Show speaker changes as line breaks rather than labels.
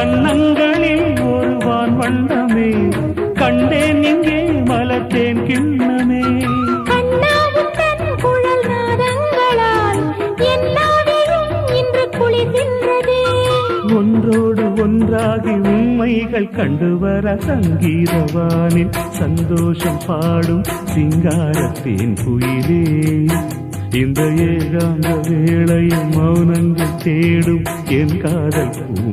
கன்னங்களில் ஒரு வான் வண்ணமே கண்டேன் இங்கே மலர்த்தேன் கிண்ணமே.
குழல் நாதங்களால் எல்லாரையும் இன்று குளிர்கின்றதே.
ஒன்றோடு ஒன்றாகி உண்மைகள் கண்டுவர சங்கீதவானில் சந்தோஷம் பாடும் சிங்காரத்தேன் குயிலே. இந்த ஏகாந்த வேளையில் மௌனங்கள் தேடும் என் காதல் பூ